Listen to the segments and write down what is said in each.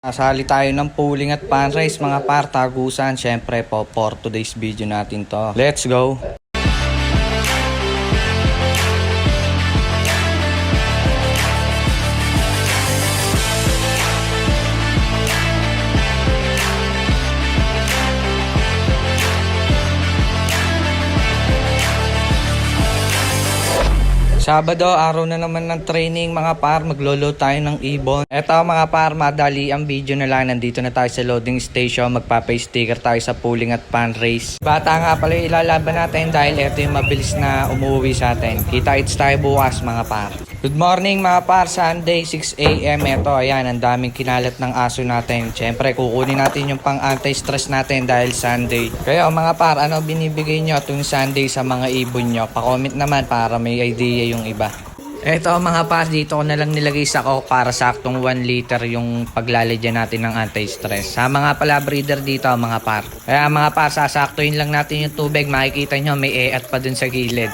Nasali tayo ng pooling at panrace mga par, tagusan. Syempre po for today's video natin to. Let's go! Sabado, araw na naman ng training mga par, maglolo tayo ng ibon. Eto mga par, madali ang video na lang. Nandito na tayo sa loading station, magpapa-sticker tayo sa pooling at pan race. Bata nga pala yung ilalaban natin dahil ito yung mabilis na umuwi sa atin. Kita-its tayo bukas mga par. Good morning mga par, Sunday 6 AM. Eto, ayan, ang daming kinalat ng aso natin. Siyempre, kukunin natin yung pang anti-stress natin dahil Sunday. Kaya mga par, ano binibigay nyo tuwing Sunday sa mga ibon nyo? Pa-comment naman para may idea yung iba. Eto mga par, dito ko na lang nilagay sa coke para saktong 1 liter yung paglalagyan natin ng anti-stress. Sa mga pala breeder dito mga par. Kaya mga par, sasaktuin lang natin yung tubig. Makikita nyo may eat pa dun sa gilid.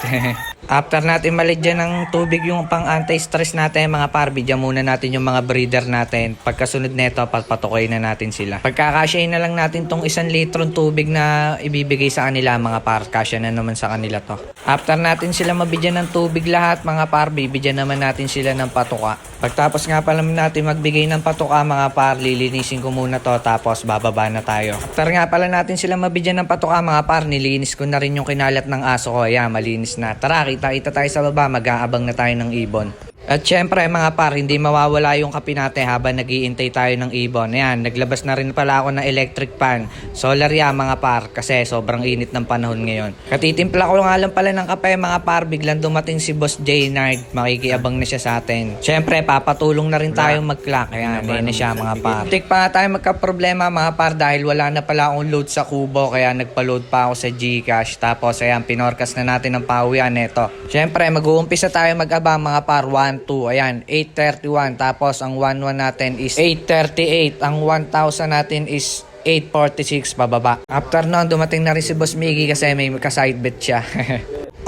After natin malagyan ng tubig yung pang anti-stress natin mga par, bigyan muna natin yung mga breeder natin. Pagkasunod neto, papatukoy na natin sila. Pagkakasyahin na lang natin tong 1 litrong tubig na ibibigay sa kanila mga par. Kasya na naman sa kanila to. After natin sila mabigyan ng tubig lahat mga par, bibigyan naman natin sila ng patuka. Pagtapos nga pala natin magbigay ng patuka mga par, lilinisin ko muna to tapos bababa na tayo. After nga pala natin sila mabigyan ng patuka mga par, nilinis ko na rin yung kinalat ng aso ko. Ayan, malinis na. Tara, kita tayo sa baba, mag-aabang na tayo ng ibon. At syempre mga par, hindi mawawala yung kape natin habang nag-iintay tayo ng ibon. Ayan, naglabas na rin pala ako ng electric fan. Solar yan mga par, kasi sobrang init ng panahon ngayon. Katitimpla ko nga lang pala ng kape mga par, biglang dumating si Boss Jaynard. Makikiabang na siya sa atin. Syempre, papatulong na rin tayo mag-clock. Ayan, na siya mga par. Tik pa nga tayo magka-problema mga par dahil wala na pala akong load sa kubo. Kaya nagpa-load pa ako sa Gcash. Tapos ayan, pinorkas na natin ang pawian neto. Syempre, mag-uumpisa tayo mag-abang mga par. 1, 2, ayan, 831. Tapos ang 1-1 natin is 838. Ang 1,000 natin is 846 pababa. After nun, dumating na rin si Boss Miggy kasi may ka-side bet siya.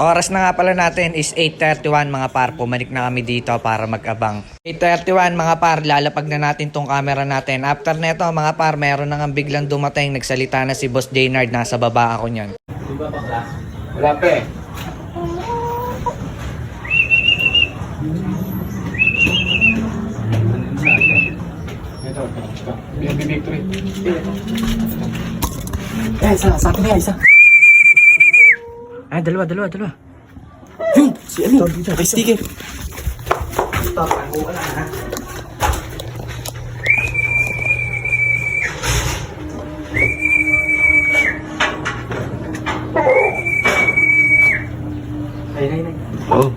Oras na nga pala natin is 8:31 mga par. Pumanik na kami dito para mag-abang. 8:31 mga par, lalapag na natin tong camera natin. After neto mga par, meron na nga biglang dumating. Nagsalita na si Boss Jaynard, nasa baba ako nyan. Diba bakla? Wala pa eh. Ito. BNB Victory. Isa. Sa akin isa. Ay, dalawa. Yun! Si ano? May sticker. Ito, pango ka lang ha. Ay. Oh.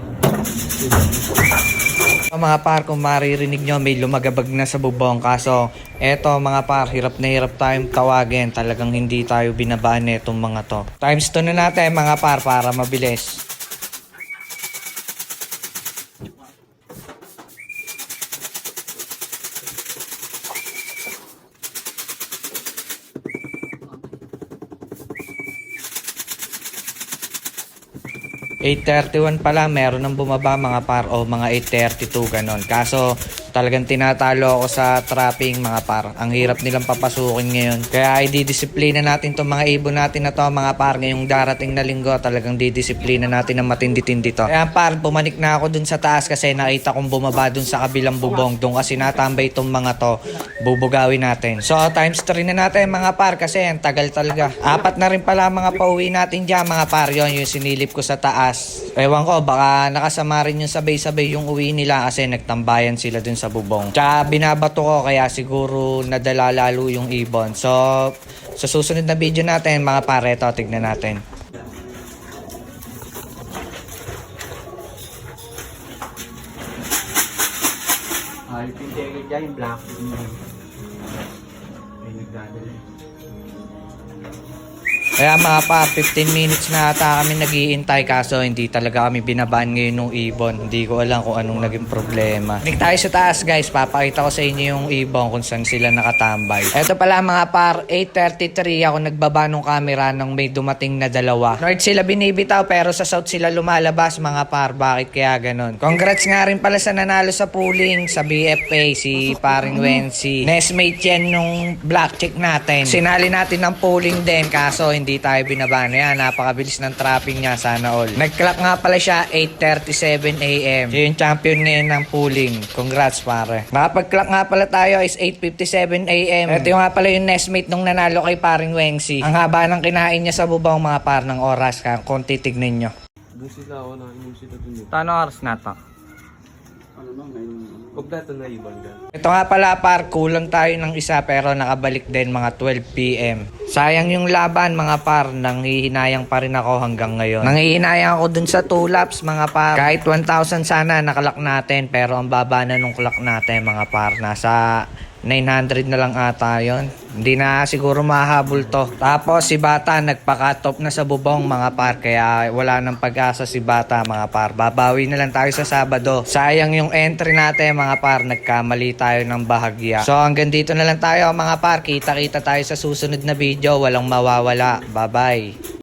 Mga par, kung maririnig nyo may lumagabag na sa bubong, kaso eto mga par, hirap na hirap tayong tawagin. Talagang hindi tayo binabaan netong mga to. Times 2 na natin mga par para mabilis. $831 pala, meron nang bumaba mga par, o mga 832 ganon. Kaso talagang tinatalo ako sa trapping mga par. Ang hirap nilang papasukin ngayon. Kaya i-didisiplina natin tong mga ibon natin na to mga par. Ngayong darating na linggo, talagang didisiplina natin ng matindi-tindi to. Kaya par, pumanik na ako dun sa taas kasi nakita kong bumaba dun sa kabilang bubong. Doon kasi natambay itong mga to, bubugawin natin. So times 3 na natin mga par kasi ang tagal talaga. 4 na rin pala mga pauwi natin dyan mga par. Yun yung sinilip ko sa taas. Ewan ko, baka nakasama rin yung sabay-sabay yung uwi nila kasi nagtambayan sila dun sa bubong. Tsaka binabato ko kaya siguro nadala lalo yung ibon. So, sa susunod na video natin mga pare, ito, tignan natin. Yung pintigil dyan, yung black. May nagdadala. Kaya mga par, 15 minutes na ata kami nag-iintay kaso hindi talaga kami binabaan ngayon ng ibon. Hindi ko alam kung anong naging problema. Balik tayo sa taas guys, papakita ko sa inyo yung ibon kung saan sila nakatambay. Eto pala mga par, 8:33 ako nagbaba ng camera nang may dumating na dalawa. North sila binibitaw pero sa south sila lumalabas mga par. Bakit kaya ganon? Congrats nga rin pala sa nanalo sa pooling sa BFA si paring Wensi. Nestmate yan nung black check natin. Sinali natin ng pooling din kaso hindi tayo binabano yan. Napakabilis ng trapping niya, sana all. Nag-clock nga pala siya 8:37 AM. Siya yung champion ngayon ng pooling. Congrats pare. Nakapag-clock nga pala tayo is 8:57 AM. Ito yung nga pala yung nestmate nung nanalo kay paring Wensi. Ang haba ng kinain niya sa bubong mga par ng oras ka. Kung titignan nyo. Doon sila ako na inom sila dun. Tano oras na to? Ano lang, huwag natin na ibang gan. Ito nga pala par, kulang tayo ng isa pero nakabalik din mga 12 PM. Sayang yung laban mga par, nanghihinayang pa rin ako hanggang ngayon. Nanghihinayang ako dun sa 2 laps mga par. Kahit 1,000 sana nakalak natin pero ang baba na nung clock natin mga par. Nasa 900 na lang ata yun. Hindi na siguro mahabol to. Tapos si Bata nagpaka-top na sa bubong mga par. Kaya wala nang pag-asa si Bata mga par. Babawi na lang tayo sa Sabado. Sayang yung entry natin mga par. Nagkamali tayo ng bahagya. So hanggang dito na lang tayo mga par. Kita-kita tayo sa susunod na video. Walang mawawala. Bye-bye.